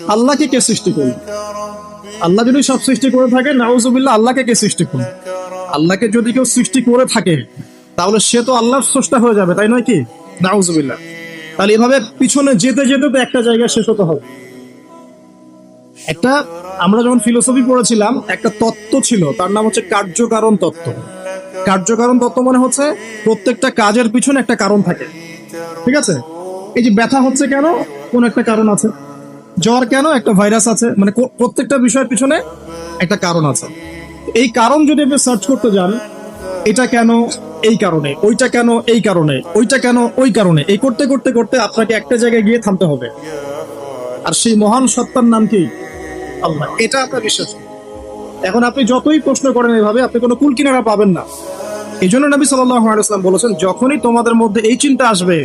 আল্লাহকে কে সৃষ্টি করল? আল্লাহ যদি সব সৃষ্টি করে থাকে, নাউজুবিল্লাহ, আল্লাহকে কে সৃষ্টি করল? আল্লাহকে যদি কেউ সৃষ্টি করে থাকে তাহলে সে তো আল্লাহর স্রষ্টা হয়ে যাবে, তাই নয় কি? নাউজুবিল্লাহ। তাহলে এভাবে পিছনে যেতে যেতে তো একটা জায়গায় শেষ হতে হবে। একটা, আমরা যখন ফিলোসফি পড়েছিলাম একটা তত্ত্ব ছিল, তার নাম হচ্ছে কার্যকারণ তত্ত্ব। কার্যকারণ তত্ত্ব মানে হচ্ছে প্রত্যেকটা কাজের পিছনে একটা কারণ থাকে। ঠিক আছে? এই যে ব্যথা হচ্ছে কেন? কোন একটা কারণ আছে। জ্বর কেন? একটা ভাইরাস আছে। মানে প্রত্যেকটা বিষয়ের পিছনে একটা কারণ আছে। এই কারণ যদি আপনি সার্চ করতে যান, এটা কেন এই কারণে, ওইটা কেন এই কারণে, ওইটা কেন ওই কারণে, এই করতে করতে করতে আপনাকে একটা জায়গায় গিয়ে থামতে হবে। আর সেই মহান সত্তার নাম কি? আল্লাহ। এটা আপনার বিশ্বাস। এখন আপনি যতই প্রশ্ন করেন এইভাবে, আপনি কোনো কুল কিনারা পাবেন না। এই জন্য নবী সাল্লাল্লাহু আলাইহি ওয়াসাল্লাম বলেছেন, যখনই তোমাদের মধ্যে এই চিন্তা আসবে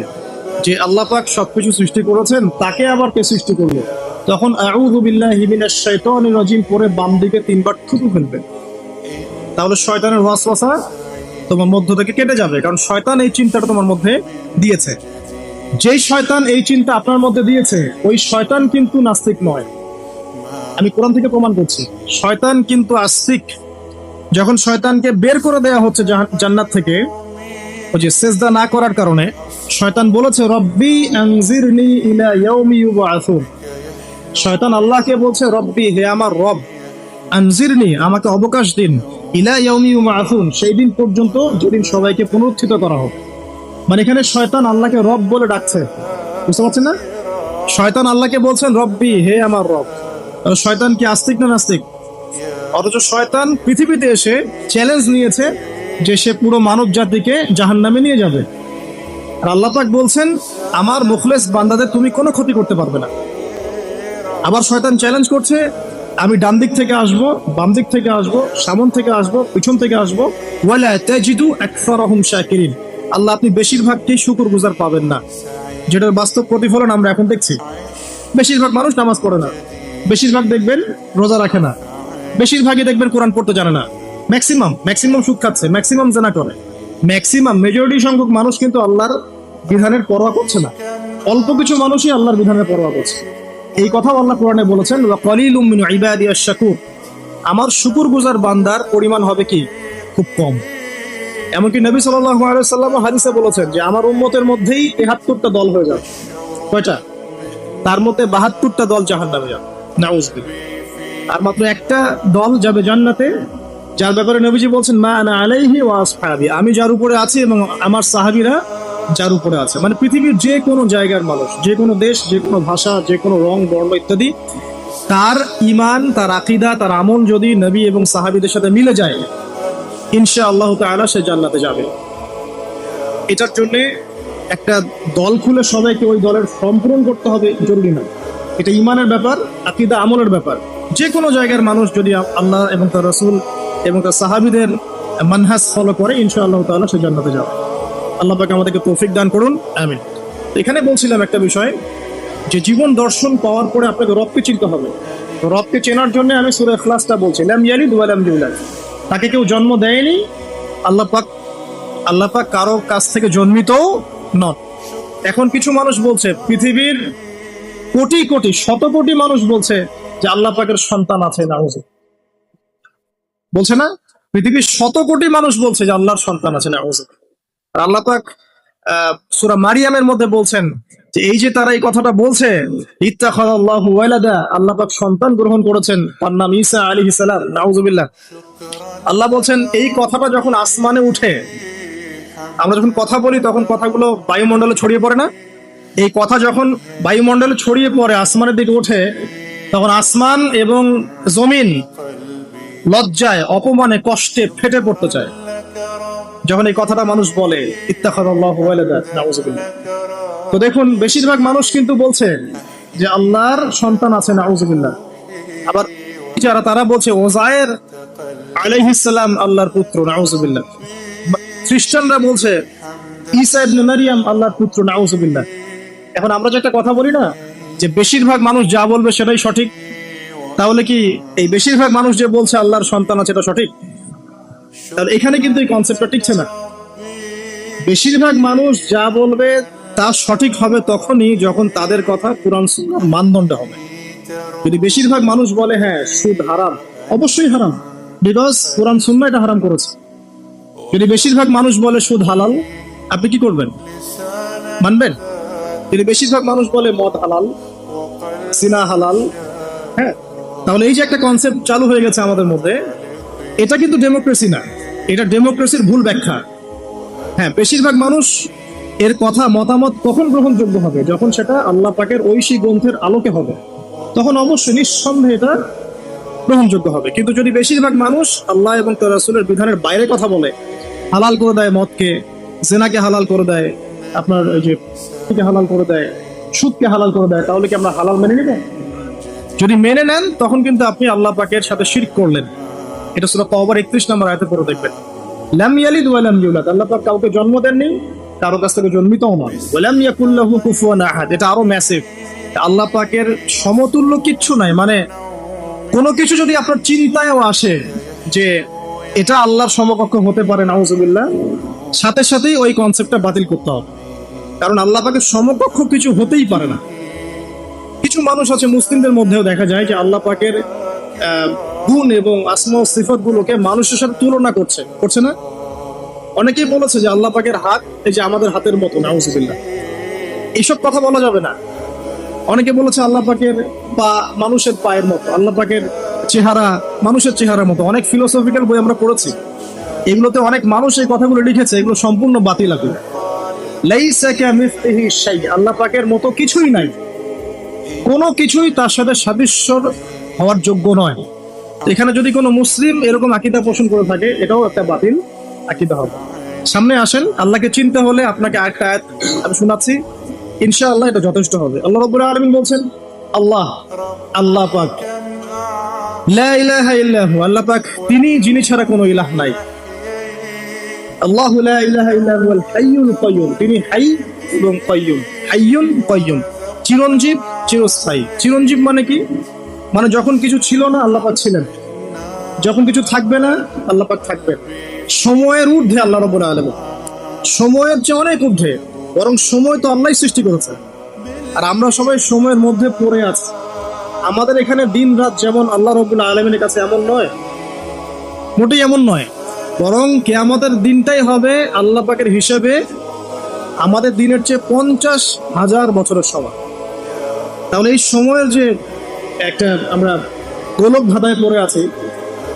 যে আল্লাহ পাক সবকিছু সৃষ্টি করেছেন, তাকে আবার কে সৃষ্টি করলো, তখন আউযু বিল্লাহি মিনাশ শাইতানির রাজিম পরে বাম দিকে 3 বার থুতু ফেলবে। তাহলে শয়তানের ওয়াসওয়াসা তোমার মধ্য থেকে কেটে যাবে, কারণ শয়তান এই চিন্তাটা তোমার মধ্যে দিয়েছে। যেই শয়তান এই চিন্তা আপনার মধ্যে দিয়েছে, ওই শয়তান কিন্তু নাস্তিক নয়। আমি কোরআন থেকে প্রমাণ করছি, শয়তান কিন্তু আস্তিক। যখন শয়তানকে বের করে দেয়া হচ্ছে জান্নাত থেকে, ওই যে সেজদা না করার কারণে, শয়তান বলেছে রব্বি আনজিরনি ইলা ইয়াউমি ইউবআসুন। শয়তান আল্লাহকে বলছে, রব্বি, হে আমার রব, আনজিরনি, আমাকে অবকাশ দিন, ইলা ইয়াউমি ইউবআসুন, সেই দিন পর্যন্ত যেদিন সবাইকে পুনরুত্থিত করা হবে। মানে এখানে শয়তান আল্লাহকে রব বলে ডাকছে, বুঝতে পারছেন না? শয়তান আল্লাহকে বলছেন রব্বি, হে আমার রব। শয়তান কি আস্তিক না নাস্তিক? অথচ শয়তান পৃথিবীতে এসে চ্যালেঞ্জ নিয়েছে যে সে পুরো মানব জাতিকে জাহান্নামে নিয়ে যাবে। আর আল্লাহ পাক বলছেন, আমার মুখলেস বান্দাদের তুমি কোনো ক্ষতি করতে পারবে না। আবার শয়তান চ্যালেঞ্জ করছে, আমি ডান দিক থেকে আসবো, বাম দিক থেকে আসবো, সামন থেকে আসবো, পিছন থেকে আসবো, ওয়ালা তাজিদু আকসারাহুম শাকিরিন। আল্লাহ, আপনি বেশিরভাগকেই শুকরগুজার পাবেন না। যেটার বাস্তব প্রতিফলন আমরা এখন দেখছি। বেশিরভাগ মানুষ নামাজ পড়ে না, বেশিরভাগ দেখবেন রোজা রাখে না, বেশিরভাগই দেখবেন কোরআন পড়তে জানে না। ম্যাক্সিমাম সুখ খাচ্ছে, ম্যাক্সিমাম জেনা করে, মেজরিটি সংখ্যক মানুষ কিন্তু আল্লাহর বিধানের পরোয়া করছে না। অল্প কিছু মানুষই আল্লাহর বিধানের পরোয়া করছে। এই কথাও আল্লাহ কোরআনে বলেছেন, ওয়া ক্বালিলুম মিন ইবাদিয়াশ শাকুর, আমার শুকরগুজার বান্দার পরিমাণ হবে কি? খুব কম। এমনকি নবী সাল্লাল্লাহু আলাইহি ওয়াসাল্লাম হাদিসে বলেছেন যে আমার উম্মতের মধ্যেই ৭৩টা দল হয়ে যাবে। কয়টা? তার মধ্যে ৭২টা দল জাহান্নামে যাবে, নাউযুবিল্লাহ। আর মাত্র একটা দল যাবে জান্নাতে, যার ব্যাপারে নবীজি বলছেন, মা আনা আলাইহি ওয়া আসহাবি, আমি যার উপরে আছি এবং আমার সাহাবীরা যার উপরে আছে। মানে পৃথিবীর যে কোনো জায়গার মানুষ, যে কোনো দেশ, যে কোনো ভাষা, যে কোনো রং বর্ণ ইত্যাদি, তার ঈমান, তার আকীদা, তার আমল যদি নবী এবং সাহাবীদের সাথে মিলে যায়, ইনশাআল্লাহ তাআলা সে জান্নাতে যাবে। এটার জন্য একটা দল খুলে সবাইকে ওই দলের ফর্ম পূরণ করতে হবে জরুরি না। এটা ঈমানের ব্যাপার, আকীদা আমলের ব্যাপার। যে কোনো জায়গার মানুষ যদি আল্লাহ এবং তার রাসূল এবং তার সাহাবীদের মানহাজ ফলো করে, ইনশাআল্লাহ তাআলা সে জান্নাতে যাবে। আল্লাহ পাক আমাদেরকে তৌফিক দান করুন, আমিন। এখানে বলছিলাম একটা বিষয়, যে জীবন দর্শন পাওয়ার পরে আপনাকে রবকে চিনতে হবে। রবকে চেনার জন্য আমি সূরা ইখলাসটা বলছি, লাম ইয়ালিদ ওয়া লাম ইউলাদ, তাকে কেউ জন্ম দেয়নি। আল্লাহ পাক কারো কাছ থেকে জন্মিতও নন। এখন কিছু মানুষ বলছে, পৃথিবীর কোটি কোটি শত কোটি মানুষ বলছে যে আল্লাহ পাকের সন্তান আছে, নাউযুবিল্লাহ। বলছে না? পৃথিবীর শত কোটি মানুষ বলছে যে আল্লাহর সন্তান আছে, নাউযুবিল্লাহ। আর আল্লাহ পাক সূরা মারিয়ামের মধ্যে বলছেন যে এই যে তারা এই কথাটা বলছে, ইত্তাখাযাল্লাহু ওয়ালাদা, আল্লাহ পাক সন্তান গ্রহণ করেছেন, তার নাম ঈসা আলাইহিস সালাম, নাউযুবিল্লাহ। আল্লাহ বলছেন এই কথাটা যখন আসমানে উঠে, আমরা যখন কথা বলি তখন কথাগুলো বায়ুমণ্ডলে ছড়িয়ে পড়ে না? এই কথা যখন বায়ুমণ্ডলে ছড়িয়ে পড়ে, আসমানের দিকে ওঠে, তখন আসমান এবং জমিন লজ্জায়, অপমানে, কষ্টে ফেটে পড়তে চায় যখন এই কথাটা মানুষ বলে, ইত্তাখাযাল্লাহু ওয়ালাদা, নাউযুবিল্লাহ। তো দেখুন, বেশিরভাগ মানুষ কিন্তু বলছে যে আল্লাহর সন্তান আছে, নাউযুবিল্লাহ। আবার যারা, তারা বলছে ওযায়ের আলাইহিস সালাম আল্লাহর পুত্র, নাউযুবিল্লাহ। খ্রিস্টানরা বলছে ঈসা ইবনে মারিয়াম আল্লাহর পুত্র, নাউযুবিল্লাহ। এখন আমরা যে একটা কথা বলি না, যে বেশিরভাগ মানুষ যা বলবে সেটাই সঠিক, তাহলে কি এই বেশিরভাগ মানুষ যে বলছে আল্লাহর সন্তান আছে এটা সঠিক? তাহলে এখানে কিন্তু এই কনসেপ্টটা টিকছে না। বেশিরভাগ মানুষ যা বলবে তা সঠিক হবে তখনই যখন তাদের কথা কুরআন সুন্নাহর মানদণ্ডে হবে। যদি বেশিরভাগ মানুষ বলে হ্যাঁ সুদ হারাম, অবশ্যই হারাম, বিকজ কোরআন সুন্নাহ এটা হারাম করেছে। যদি বেশিরভাগ মানুষ বলে সুদ হালাল, আপনি কি করবেন? মানবেন? যদি বেশিরভাগ মানুষ বলে মদ হালাল, সিনা হালাল, হ্যাঁ, তাহলে এই যে একটা কনসেপ্ট চালু হয়ে গেছে আমাদের মধ্যে, এটা কিন্তু ডেমোক্রেসি না, এটা ডেমোক্রেসির ভুল ব্যাখ্যা। হ্যাঁ, বেশিরভাগ মানুষ এর কথা মতামত কখন গ্রহণযোগ্য হবে? যখন সেটা আল্লাহ পাকের ঐশী গ্রন্থের আলোকে হবে, তখন অবশ্যই নিঃসন্দেহে এটা গ্রহণযোগ্য হবে। কিন্তু যদি বেশিরভাগ মানুষ আল্লাহ এবং তার রাসূলের বিধানের বাইরে কথা বলে, হালাল করে দেয় মদকে, জেনাকে হালাল করে দেয়, আপনার ওই যে হালাল করে দেয়, সুদকে হালাল করে দেয়, তাহলে কি আমরা হালাল মেনে নেব? যদি মেনে নেন তখন কিন্তু আপনি আল্লাহ পাকের সাথে শিরক করলেন। এটা সূরা তাওবার 31 নম্বর আয়াতে পড়ে দেখবেন। লাম ইয়ালিদ ওয়া লাম ইউলাদ, আল্লাহ পাক কাউকে জন্ম দেননি, কারো কাছ থেকে জন্মিতও নয়। ওয়া লাম ইয়াকুল লাহু কুফুয়ান আহাদ, এটা আরো ম্যাসিভ। আল্লাহ পাকের সমতুল্য কিচ্ছু নাই। মানে কোনো কিছু যদি আপনার চিন্তায়ও আসে যে এটা আল্লাহর সমকক্ষ হতে পারে, নাউজুবিল্লাহ, সাথে সাথেই ওই কনসেপ্টটা বাতিল করতে হবে। কারণ আল্লাহ পাকের সমকক্ষ কিছু হতেই পারে না। কিছু মানুষ আছে মুসলিমদের মধ্যেও দেখা যায় যে আল্লাহ পাকের গুণ এবং আসমা ও সিফাত গুলোকে মানুষের সাথে তুলনা করছে না? অনেকেই বলেছে যে আল্লাহ পাকের হাত এই যে আমাদের হাতের মতো, নাউজুবিল্লাহ, এইসব কথা বলা যাবে না। অনেকে বলেছে আল্লাহ পাকের পা মানুষের পায়ের মতো, আল্লাহ পাকের চেহারা মানুষের চেহারার মতো। অনেক ফিলোসফিক্যাল বই আমরা পড়েছি, এগুলোতে অনেক মানুষ এই কথাগুলো লিখেছে, এগুলো সম্পূর্ণ বাতিল। লাইসা কামিসলিহি শাই, আল্লাহ পাকের মতো কিছুই নাই, কোনো কিছুই তার সাথে সাদৃশ্য হওয়ার যোগ্য নয়। এখানে যদি কোনো মুসলিম এরকম আকীদা পোষণ করে থাকে, এটাও একটা বাতিল আকীদা হবে। সামনে আসেন, আল্লাহকে চিনতে হলে আপনাকে আরেকটা আয়াত আমি শোনাচ্ছি, ইনশাআল্লাহ এটা যথেষ্ট হবে। আল্লাহ রাব্বুল আলামিন বলছেন, আল্লাহ পাক, লা ইলাহা ইল্লাহু, আল্লাহ পাক তিনি যিনি ছাড়া কোনো ইলাহ নাই। আল্লাহু লা ইলাহা ইল্লা হুয়াল হাইয়ুল কাইয়্যুম, তিনি হাই এবং কাইয়্যুম। হাইয়ুন কাইয়্যুম, চিরঞ্জীব, চিরস্থায়ী। চিরঞ্জীব মানে কি? মানে যখন কিছু ছিল না আল্লাহ পাক ছিলেন, যখন কিছু থাকবে না আল্লাহ পাক থাকবেন। সময়ের ঊর্ধ্বে আল্লাহ রাব্বুল আলামিন, সময়ের চেয়ে অনেক ঊর্ধ্বে, বরং সময় তো আল্লাহই সৃষ্টি করেছে, আর আমরা সবাই সময়ের মধ্যে পড়ে আছি। আমাদের এখানে দিন রাত যেমন আল্লাহ রাব্বুল আলামিনের কাছে এমন নয়, মোটেই এমন নয়, বরং কিয়ামতের দিনটাই হবে আল্লাহ পাকের হিসেবে আমাদের দিনের চেয়ে 50,000 বছরের সমান। তাহলে এই সময়ের যে একটা আমরা গোলক ধাঁধায় পড়ে আছি,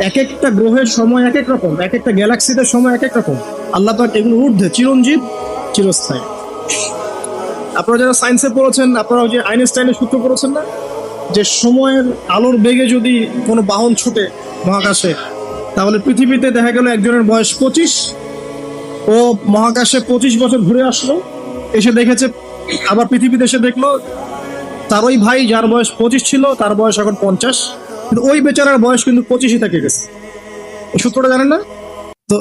এক একটা গ্রহের সময় এক এক রকম, এক একটা গ্যালাক্সিতে সময় এক এক রকম। আল্লাহ পাক এগুলো ঊর্ধ্বে, চিরঞ্জীব, চিরস্থায়ী। আপনারা যারা সায়েন্সে পড়েছেন, আপনারা ওই যে আইনস্টাইনের সূত্র পড়েছেন না, যে সময়ের আলোর বেগে যদি কোনো বাহন ছুটে মহাকাশে, তাহলে পৃথিবীতে দেখা গেল একজনের বয়স 25, ও মহাকাশে 25 বছর ঘুরে আসলো, এসে দেখেছে, আবার পৃথিবীতে এসে দেখলো তার ওই ভাই যার বয়স 25 ছিল তার বয়স এখন 50, কিন্তু ওই বেচারার বয়স কিন্তু 25ই থেকে গেছে। এই সূত্রটা জানেন না? তো